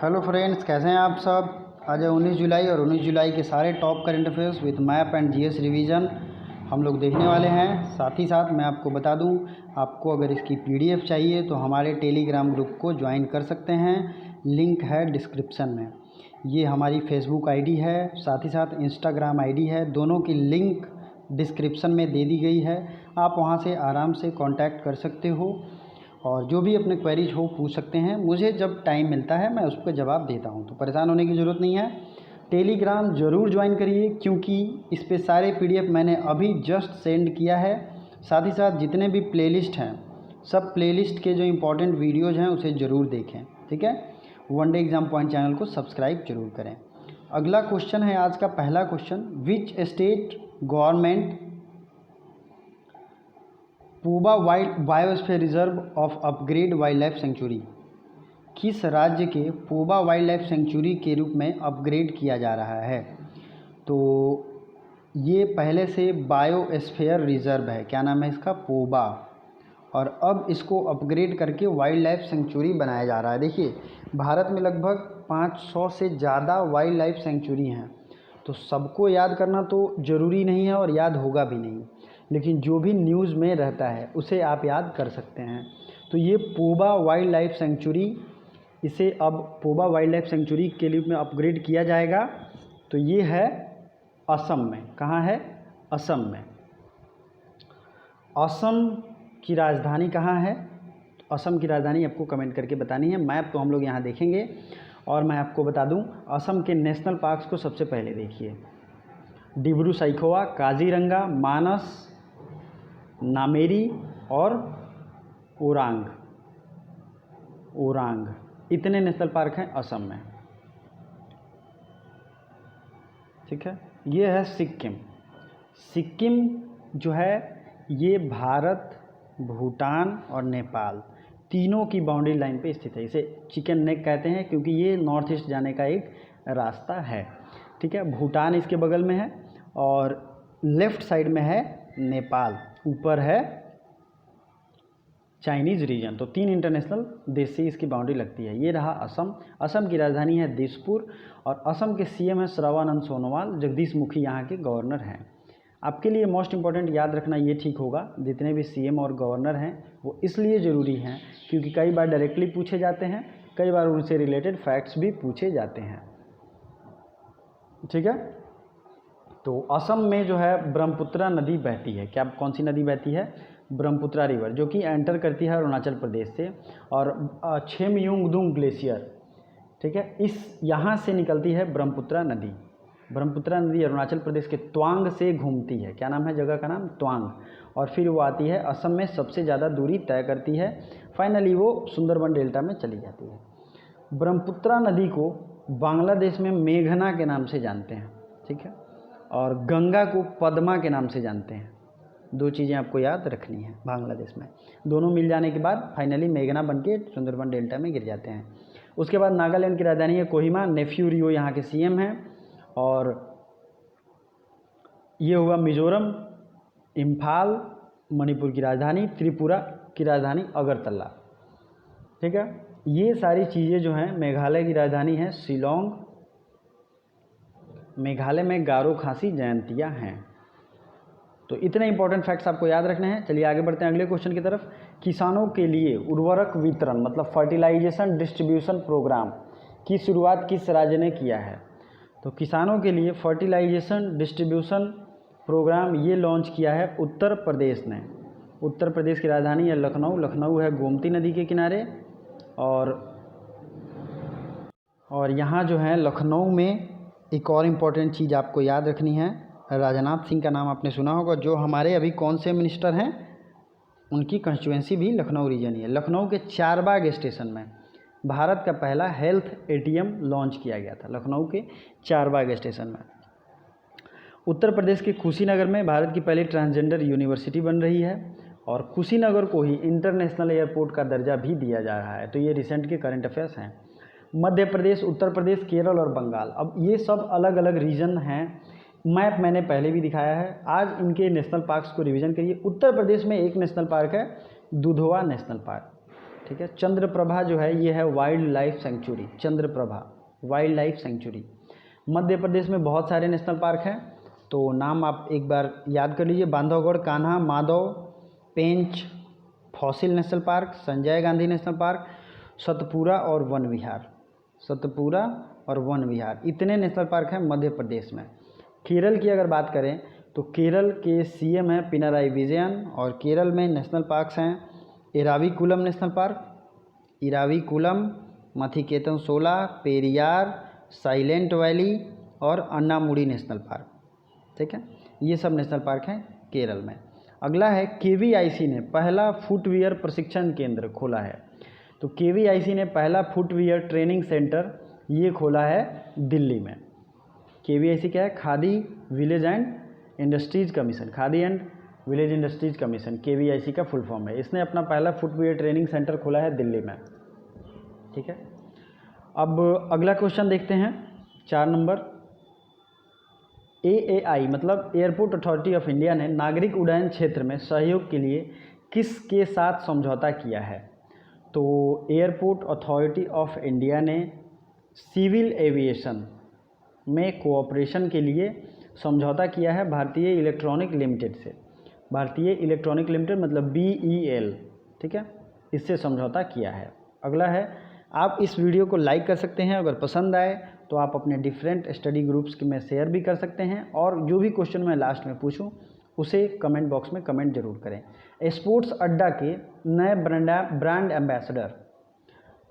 Hello friends, कैसे हैं आप सब। आज है 19 जुलाई और 19 जुलाई के सारे top current affairs with map and GS revision हम लोग देखने वाले हैं। साथ ही साथ मैं आपको बता दूं, आपको अगर इसकी पीडीएफ चाहिए तो हमारे टेलीग्राम ग्रुप को ज्वाइन कर सकते हैं। लिंक है डिस्क्रिप्शन में। ये हमारी फेसबुक आईडी है, साथ ही साथ इंस्टाग्राम आईडी है। दोनों की लिंक डिस्क्रिप्शन में दे दी गई है। आप वहाँ से आराम से कांटेक्ट कर सकते हो और जो भी अपने क्वेरीज हो पूछ सकते हैं। मुझे जब टाइम मिलता है मैं उसको जवाब देता हूँ, तो परेशान होने की ज़रूरत नहीं है। टेलीग्राम ज़रूर ज्वाइन करिए, क्योंकि इस पे सारे पीडीएफ मैंने अभी जस्ट सेंड किया है। साथ ही साथ जितने भी प्लेलिस्ट हैं, सब प्लेलिस्ट के जो इम्पोर्टेंट वीडियोज़ हैं उसे ज़रूर देखें, ठीक है। One day exam point channel को सब्सक्राइब जरूर करें। अगला क्वेश्चन है आज का पहला क्वेश्चन, विच स्टेट गवर्नमेंट पूबा wild biosphere reserve of upgrade wild life sanctuary, किस राज्य के पूबा वाइल्ड लाइफ सेंचुरी के रूप में अपग्रेड किया जा रहा है। तो ये पहले से बायोस्फीयर रिजर्व है, क्या नाम है इसका, पूबा, और अब इसको अपग्रेड करके वाइल्ड लाइफ सेंचुरी बनाया जा रहा है। देखिए, भारत में लगभग 500 से ज़्यादा वाइल्ड लाइफ सेंचुरी हैं, तो सबको याद करना तो ज़रूरी नहीं है और याद होगा भी नहीं, लेकिन जो भी न्यूज़ में रहता है उसे आप याद कर सकते हैं। तो ये पूबा वाइल्ड लाइफ सेंचुरी, इसे अब पूबा वाइल्ड लाइफ सेंचुरी के रूप में अपग्रेड किया जाएगा। तो ये है असम में। कहाँ है? असम में। असम की राजधानी कहाँ है? असम की राजधानी आपको कमेंट करके बतानी है। मैप तो हम लोग यहाँ देखेंगे और मैं आपको बता दूँ, असम के नेशनल पार्क्स को सबसे पहले देखिए। डिब्रू सैखोवा, काजीरंगा, मानस, नामेरी और ओरांग, इतने नेशनल पार्क हैं असम में, ठीक है। ये है सिक्किम। सिक्किम जो है ये भारत, भूटान और नेपाल तीनों की बाउंड्री लाइन पे स्थित है। इसे चिकन नेक कहते हैं क्योंकि ये नॉर्थ ईस्ट जाने का एक रास्ता है, ठीक है। भूटान इसके बगल में है और लेफ़्ट साइड में है नेपाल, ऊपर है चाइनीज़ रीजन। तो 3 इंटरनेशनल देश से इसकी बाउंड्री लगती है। ये रहा असम। असम की राजधानी है दिसपुर और असम के सीएम है श्रवणानंद सोनोवाल। जगदीश मुखी यहाँ के गवर्नर हैं। आपके लिए मोस्ट इम्पॉर्टेंट याद रखना ये ठीक होगा, जितने भी सीएम और गवर्नर हैं वो इसलिए ज़रूरी हैं क्योंकि कई बार डायरेक्टली पूछे जाते हैं, कई बार उनसे रिलेटेड फैक्ट्स भी पूछे जाते हैं, ठीक है। तो असम में जो है ब्रह्मपुत्रा नदी बहती है। क्या, कौन सी नदी बहती है? ब्रह्मपुत्रा रिवर, जो कि एंटर करती है अरुणाचल प्रदेश से, और छेमयुंगदुंग ग्लेशियर, ठीक है, इस यहाँ से निकलती है ब्रह्मपुत्रा नदी। ब्रह्मपुत्रा नदी अरुणाचल प्रदेश के तवांग से घूमती है। क्या नाम है जगह का नाम? तवांग। और फिर वो आती है असम में, सबसे ज़्यादा दूरी तय करती है, फाइनली वो सुंदरबन डेल्टा में चली जाती है। ब्रह्मपुत्रा नदी को बांग्लादेश में मेघना के नाम से जानते हैं, ठीक है, और गंगा को पद्मा के नाम से जानते हैं। 2 चीज़ें आपको याद रखनी है बांग्लादेश में। दोनों मिल जाने के बाद फाइनली मेघना बन के सुंदरबन डेल्टा में गिर जाते हैं। उसके बाद नागालैंड की राजधानी है कोहिमा। नेफ्यू रियो यहाँ के सीएम हैं। और ये हुआ मिजोरम, इम्फाल मणिपुर की राजधानी, त्रिपुरा की राजधानी अगरतला, ठीक है। ये सारी चीज़ें जो हैं, मेघालय की राजधानी है शिलोंग। मेघालय में गारो खासी जयंतियाँ हैं। तो इतने इंपॉर्टेंट फैक्ट्स आपको याद रखने हैं। चलिए आगे बढ़ते हैं अगले क्वेश्चन की तरफ। किसानों के लिए उर्वरक वितरण मतलब फर्टिलाइजेशन डिस्ट्रीब्यूशन प्रोग्राम की शुरुआत किस राज्य ने किया है? तो किसानों के लिए फर्टिलाइजेशन डिस्ट्रीब्यूशन प्रोग्राम ये लॉन्च किया है उत्तर प्रदेश ने। उत्तर प्रदेश की राजधानी है लखनऊ। लखनऊ है गोमती नदी के किनारे। और यहाँ जो है लखनऊ में एक और इम्पॉर्टेंट चीज़ आपको याद रखनी है। राजनाथ सिंह का नाम आपने सुना होगा, जो हमारे अभी कौन से मिनिस्टर हैं, उनकी कंस्टिट्यूंसी भी लखनऊ रीजन ही है। लखनऊ के चारबाग स्टेशन में भारत का पहला हेल्थ एटीएम लॉन्च किया गया था, लखनऊ के चारबाग स्टेशन में। उत्तर प्रदेश के कुशीनगर में भारत की पहली ट्रांसजेंडर यूनिवर्सिटी बन रही है और कुशीनगर को ही इंटरनेशनल एयरपोर्ट का दर्जा भी दिया जा रहा है। तो ये रिसेंट के करंट अफेयर्स हैं। मध्य प्रदेश, उत्तर प्रदेश, केरल और बंगाल, अब ये सब अलग अलग रीजन हैं। मैप मैंने पहले भी दिखाया है। आज इनके नेशनल पार्क्स को रिवीजन करिए। उत्तर प्रदेश में एक नेशनल पार्क है, दुधवा नेशनल पार्क, ठीक है। चंद्रप्रभा जो है ये है wild life sanctuary, Chandraprabha wild life sanctuary. Madhya Pradesh में बहुत सारे नेशनल पार्क हैं, तो नाम आप एक बार याद कर लीजिए। Bandhavgarh, Kanha, Madhav, Pench fossil national park, Sanjay Gandhi national park, Satpura और वन विहार, सतपुरा और वन विहार, इतने नेशनल पार्क हैं मध्य प्रदेश में। केरल की अगर बात करें तो केरल के सीएम हैं पिनाराई विजयन, और केरल में नेशनल पार्क्स हैं एराविकुलम नेशनल पार्क, इराविकुलम, मथिकेतन शोला, पेरियार, साइलेंट वैली और अन्नामुडी नेशनल पार्क, ठीक है। ये सब नेशनल पार्क हैं केरल में। अगला है केवीआईसी ने पहला फुटवियर प्रशिक्षण केंद्र खोला है। तो केवीआईसी ने पहला फुटवियर ट्रेनिंग सेंटर ये खोला है दिल्ली में। केवीआईसी क्या है? Khadi village and industries commission, khadi and village industries commission, KVIC का फुल फॉर्म है। इसने अपना पहला फुटवियर ट्रेनिंग सेंटर खोला है दिल्ली में, ठीक है। अब अगला क्वेश्चन देखते हैं 4 नंबर। एएआई मतलब एयरपोर्ट अथॉरिटी ऑफ इंडिया ने नागरिक उड्डयन क्षेत्र में सहयोग के लिए किसके साथ समझौता किया है? तो एयरपोर्ट अथॉरिटी ऑफ इंडिया ने सिविल एविएशन में कोऑपरेशन के लिए समझौता किया है भारतीय इलेक्ट्रॉनिक लिमिटेड से। भारतीय इलेक्ट्रॉनिक लिमिटेड मतलब BEL, ठीक है, इससे समझौता किया है। अगला है, आप इस वीडियो को लाइक कर सकते हैं, अगर पसंद आए तो आप अपने डिफरेंट स्टडी ग्रुप्स में शेयर भी कर सकते हैं, और जो भी क्वेश्चन मैं लास्ट में पूछूं उसे कमेंट बॉक्स में कमेंट जरूर करें। स्पोर्ट्स अड्डा के नए ब्रांड एम्बेसडर,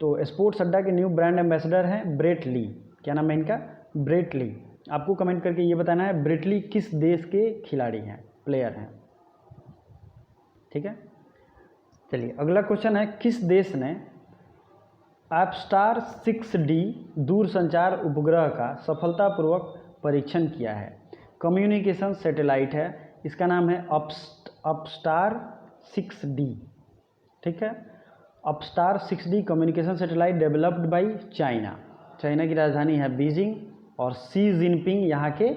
तो स्पोर्ट्स अड्डा के न्यू ब्रांड एम्बेसडर हैं ब्रेट ली। क्या नाम है इनका? Brett Lee. आपको कमेंट करके ये बताना है ब्रेट ली किस देश के खिलाड़ी हैं, प्लेयर हैं, ठीक है। चलिए अगला क्वेश्चन है, किस देश ने एपस्टार 6D दूरसंचार उपग्रह का सफलतापूर्वक परीक्षण किया है? कम्युनिकेशन सैटेलाइट है, इसका नाम है अपस्टार 6D, ठीक है। अपस्टार 6D communication satellite developed by China. China की राजधानी है बीजिंग, और शी जिनपिंग यहाँ के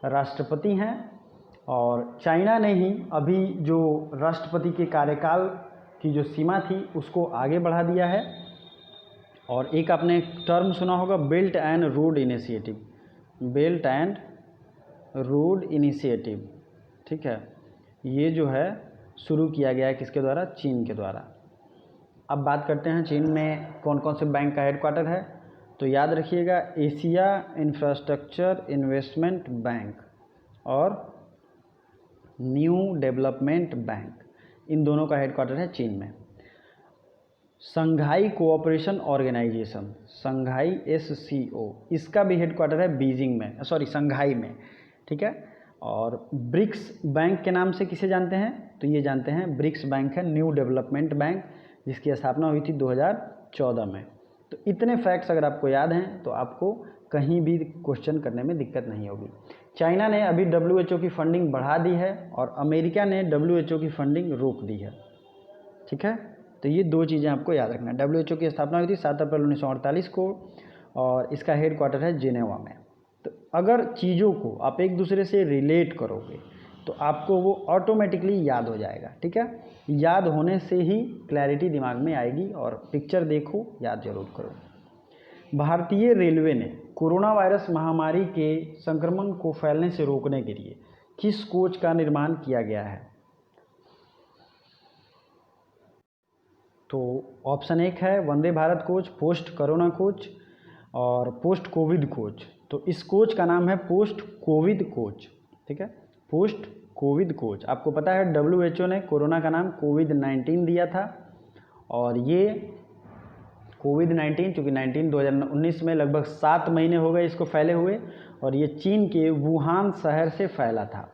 राष्ट्रपति हैं, और चाइना ने ही अभी जो राष्ट्रपति के कार्यकाल की जो सीमा थी उसको आगे बढ़ा दिया है। और एक आपने टर्म सुना होगा belt and road initiative, belt and road initiative, ठीक है। ये जो है शुरू किया गया है किसके द्वारा? चीन के द्वारा। अब बात करते हैं चीन में कौन कौन से बैंक का हेडक्वार्टर है। तो याद रखिएगा एशिया इंफ्रास्ट्रक्चर इन्वेस्टमेंट बैंक और न्यू डेवलपमेंट बैंक, इन दोनों का हेडक्वार्टर है चीन में। संघाई कोऑपरेशन ऑर्गेनाइजेशन, संघाई SCO, इसका भी हेडक्वार्टर है बीजिंग में, संघाई में, ठीक है। और ब्रिक्स बैंक के नाम से किसे जानते हैं? तो ये जानते हैं ब्रिक्स बैंक है न्यू डेवलपमेंट बैंक, जिसकी स्थापना हुई थी 2014 में। तो इतने फैक्ट्स अगर आपको याद हैं तो आपको कहीं भी क्वेश्चन करने में दिक्कत नहीं होगी। चाइना ने अभी WHO की फंडिंग बढ़ा दी है, और अमेरिका ने WHO की फंडिंग रोक दी है, ठीक है। तो ये 2 चीज़ें आपको याद रखना है। WHO की स्थापना हुई थी 7 अप्रैल 1948 को, और इसका हेडक्वार्टर है जिनेवा में। तो अगर चीज़ों को आप एक दूसरे से रिलेट करोगे तो आपको वो ऑटोमेटिकली याद हो जाएगा, ठीक है। याद होने से ही क्लैरिटी दिमाग में आएगी, और पिक्चर देखो, याद जरूर करो। भारतीय रेलवे ने कोरोना वायरस महामारी के संक्रमण को फैलने से रोकने के लिए किस कोच का निर्माण किया गया है? तो ऑप्शन 1 है Vande Bharat coach, post corona coach और पोस्ट कोविड कोच। तो इस कोच का नाम है पोस्ट कोविड कोच, ठीक है, पोस्ट कोविड कोच। आपको पता है WHO ने कोरोना का नाम कोविड-19 दिया था, और ये कोविड-19 चूँकि 2019 में लगभग 7 महीने हो गए इसको फैले हुए, और ये चीन के वुहान शहर से फैला था,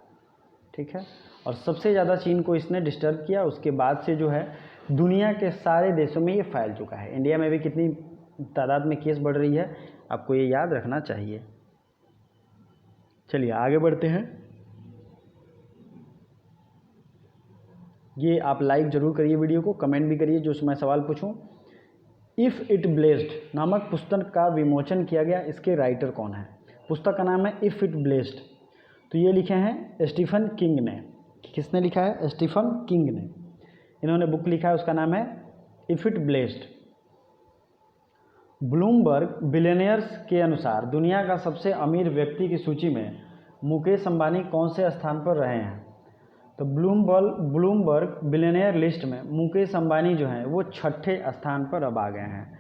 ठीक है। और सबसे ज़्यादा चीन को इसने डिस्टर्ब किया, उसके बाद से जो है दुनिया के सारे देशों में ये फैल चुका है। इंडिया में भी कितनी तादाद में केस बढ़ रही है, आपको ये याद रखना चाहिए। चलिए आगे बढ़ते हैं। ये आप लाइक ज़रूर करिए वीडियो को, कमेंट भी करिए जो मैं सवाल पूछूं। इफ़ इट ब्लेस्ड नामक पुस्तक का विमोचन किया गया, इसके राइटर कौन है? पुस्तक का नाम है इफ़ इट ब्लेस्ड। तो ये लिखे हैं स्टीफन किंग ने। किसने लिखा है? स्टीफन किंग ने। इन्होंने बुक लिखा है, उसका नाम है if it blessed. Bloomberg billionaires के अनुसार दुनिया का सबसे अमीर व्यक्ति की सूची में मुकेश अंबानी कौन से स्थान पर रहे हैं? तो ब्लूमबर्ग बिलियनियर लिस्ट में मुकेश अंबानी जो हैं वो 6ठे स्थान पर अब आ गए हैं।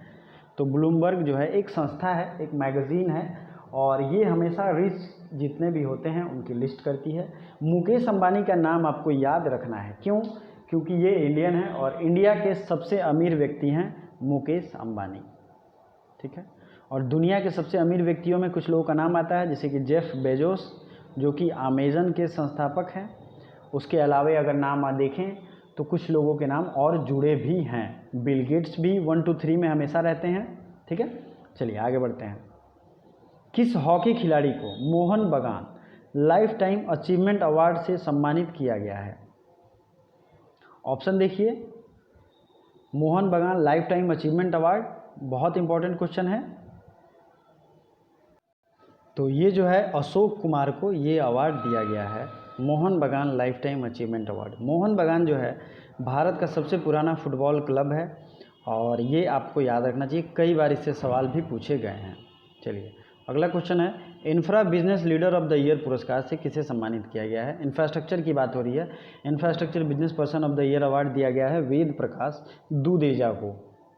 तो ब्लूमबर्ग जो है एक संस्था है, एक मैगज़ीन है, और ये हमेशा रिच जितने भी होते हैं उनकी लिस्ट करती है। मुकेश अंबानी का नाम आपको याद रखना है, क्यों? क्योंकि ये इंडियन है और इंडिया के सबसे अमीर व्यक्ति हैं मुकेश अंबानी, ठीक है। और दुनिया के सबसे अमीर व्यक्तियों में कुछ लोगों का नाम आता है, जैसे कि जेफ बेजोस जो कि अमेज़न के संस्थापक हैं। उसके अलावा अगर नाम देखें तो कुछ लोगों के नाम और जुड़े भी हैं। बिल गेट्स भी 1 2 3 में हमेशा रहते हैं, ठीक है। चलिए आगे बढ़ते हैं। किस हॉकी खिलाड़ी को मोहन बगान लाइफ टाइम अचीवमेंट अवार्ड से सम्मानित किया गया है? ऑप्शन देखिए, मोहन बगान लाइफ टाइम अचीवमेंट अवार्ड, बहुत इंपॉर्टेंट क्वेश्चन है। तो ये जो है अशोक कुमार को ये अवार्ड दिया गया है, मोहन बगान life time achievement award. Mohan बगान जो है भारत का सबसे पुराना फुटबॉल क्लब है और ये आपको याद रखना चाहिए, कई बार इससे सवाल भी पूछे गए हैं। चलिए अगला क्वेश्चन है, infra business leader of the year पुरस्कार से किसे सम्मानित किया गया है? इंफ्रास्ट्रक्चर की बात हो रही है। Infrastructure business person of the year award दिया गया है वेद प्रकाश दुदेजा को।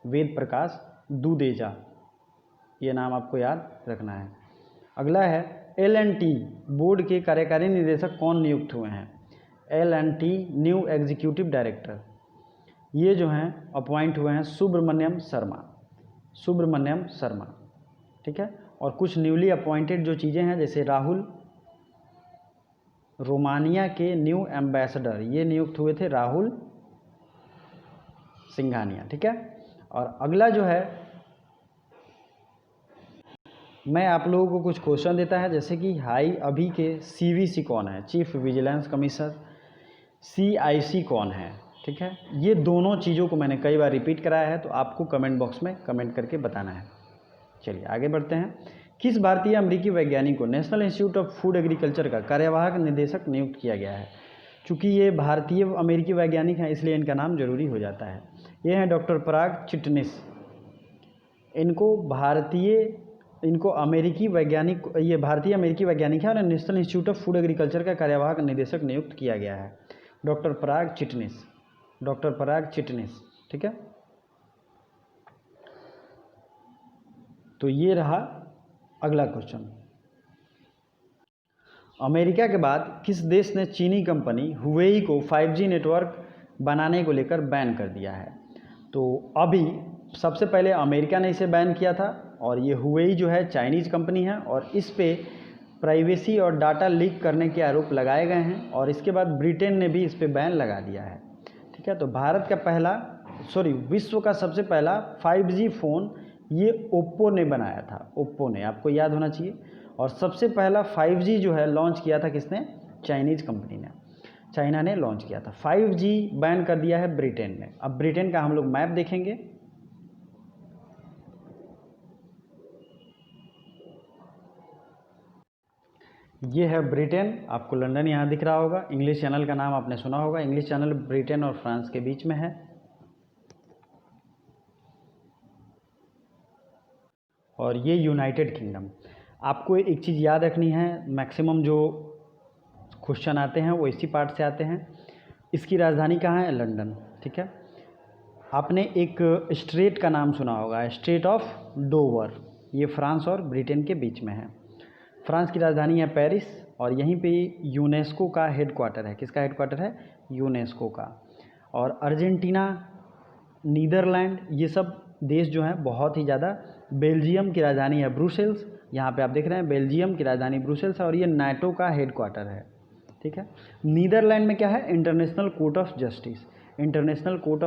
वेद प्रकाश दुदेजा, ये नाम आपको याद रखना है। अगला है, L&T बोर्ड के कार्यकारी निदेशक कौन नियुक्त हुए हैं? L&T न्यू एग्जीक्यूटिव डायरेक्टर, ये जो हैं अपॉइंट हुए हैं सुब्रमण्यम शर्मा, ठीक है। और कुछ न्यूली अपॉइंटेड जो चीज़ें हैं, जैसे राहुल रोमानिया के न्यू एम्बेसडर, ये नियुक्त हुए थे राहुल सिंघानिया, ठीक है। और अगला जो है, मैं आप लोगों को कुछ क्वेश्चन देता है, जैसे कि हाई अभी के CVC कौन है? Chief vigilance commissioner. CIC कौन है? ठीक है, ये दोनों चीज़ों को मैंने कई बार रिपीट कराया है, तो आपको कमेंट बॉक्स में कमेंट करके बताना है। चलिए आगे बढ़ते हैं। किस भारतीय अमेरिकी वैज्ञानिक को national institute of food agriculture का कार्यवाहक निदेशक नियुक्त किया गया है? चूँकि ये भारतीय अमेरिकी वैज्ञानिक हैं इसलिए इनका नाम जरूरी हो जाता है। ये हैं डॉक्टर पराग चिटनिस। इनको अमेरिकी वैज्ञानिक, ये भारतीय अमेरिकी वैज्ञानिक है और national institute of food agriculture का कार्यवाहक निदेशक नियुक्त किया गया है डॉक्टर पराग चिटनिस, ठीक है। तो ये रहा अगला क्वेश्चन। अमेरिका के बाद किस देश ने चीनी कंपनी हुवेई को 5G नेटवर्क बनाने को लेकर बैन कर दिया है? तो अभी सबसे पहले अमेरिका ने इसे बैन किया था और ये हुवेई जो है चाइनीज़ कंपनी है और इस पे प्राइवेसी और डाटा लीक करने के आरोप लगाए गए हैं और इसके बाद ब्रिटेन ने भी इस पे बैन लगा दिया है, ठीक है। तो विश्व का सबसे पहला 5G फ़ोन ये ओप्पो ने बनाया था, ओप्पो ने, आपको याद होना चाहिए। और सबसे पहला 5G जो है लॉन्च किया था किसने? चाइनीज़ कंपनी ने, चाइना ने लॉन्च किया था। 5G बैन कर दिया है ब्रिटेन ने। अब ब्रिटेन का हम लोग मैप देखेंगे। ये है ब्रिटेन, आपको लंदन यहाँ दिख रहा होगा। इंग्लिश चैनल का नाम आपने सुना होगा, इंग्लिश चैनल ब्रिटेन और फ्रांस के बीच में है। और ये यूनाइटेड किंगडम। आपको एक चीज़ याद रखनी है, मैक्सिमम जो क्वेश्चन आते हैं वो इसी पार्ट से आते हैं। इसकी राजधानी कहाँ है? लंदन, ठीक है। आपने एक स्ट्रेट का नाम सुना होगा, स्ट्रेट ऑफ डोवर, ये फ्रांस और ब्रिटेन के बीच में है। फ्रांस की राजधानी है पेरिस और यहीं पे यूनेस्को का हेडक्वार्टर है। किसका हेडक्वार्टर है? यूनेस्को का। और अर्जेंटीना, नीदरलैंड, ये सब देश जो हैं बहुत ही ज़्यादा। बेल्जियम की राजधानी है ब्रुसेल्स, यहाँ पे आप देख रहे हैं बेल्जियम की राजधानी ब्रुसेल्स है और ये नाटो का हेडक्वार्टर है, ठीक है। नीदरलैंड में क्या है? International court of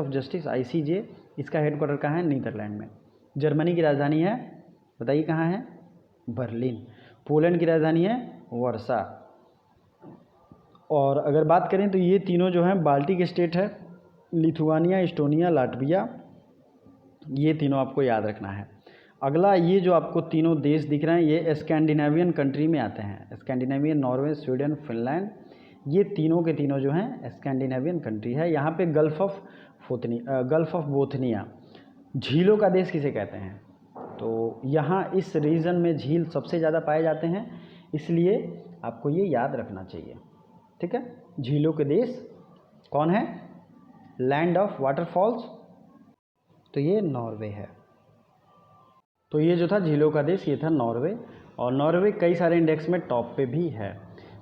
justice ICJ, इसका हेडक्वार्टर कहाँ है? नीदरलैंड में। जर्मनी की राजधानी है, बताइए कहाँ है? बर्लिन। पोलैंड की राजधानी है वर्सा। और अगर बात करें तो ये तीनों जो हैं बाल्टिक स्टेट है, लिथुआनिया, एस्टोनिया, लाटविया, ये तीनों आपको याद रखना है। अगला, ये जो आपको तीनों देश दिख रहे हैं ये स्कैंडिनेवियन कंट्री में आते हैं। स्कैंडिनेवियन, नॉर्वे, स्वीडन, फिनलैंड, ये तीनों के तीनों जो हैं स्कैंडिनेवियन कंट्री है। यहाँ पे gulf of gulf of Bothnia, झीलों का देश किसे कहते हैं? तो यहाँ इस रीजन में झील सबसे ज़्यादा पाए जाते हैं, इसलिए आपको ये याद रखना चाहिए। ठीक है, झीलों के देश कौन है? लैंड ऑफ वाटरफॉल्स, तो ये नॉर्वे है। तो ये जो था झीलों का देश, ये था नॉर्वे, और नॉर्वे कई सारे इंडेक्स में टॉप पे भी है।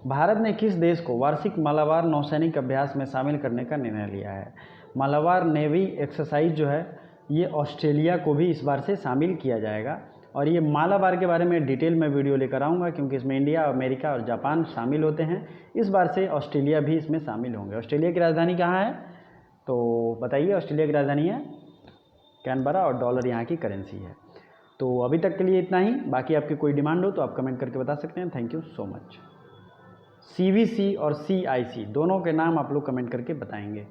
भारत ने किस देश को वार्षिक मालाबार नौसैनिक अभ्यास में शामिल करने का निर्णय लिया है? मालाबार नेवी एक्सरसाइज जो है ये ऑस्ट्रेलिया को भी इस बार से शामिल किया जाएगा, और ये मालाबार के बारे में डिटेल में वीडियो लेकर आऊँगा, क्योंकि इसमें इंडिया, अमेरिका और जापान शामिल होते हैं। इस बार से ऑस्ट्रेलिया भी इसमें शामिल होंगे। ऑस्ट्रेलिया की राजधानी कहाँ है? तो बताइए, ऑस्ट्रेलिया की राजधानी है कैनबरा, और डॉलर यहाँ की करेंसी है। तो अभी तक के लिए इतना ही, बाकी आपकी कोई डिमांड हो तो आप कमेंट करके बता सकते हैं। Thank you so much. CVC और CIC दोनों के नाम आप लोग कमेंट करके बताएंगे।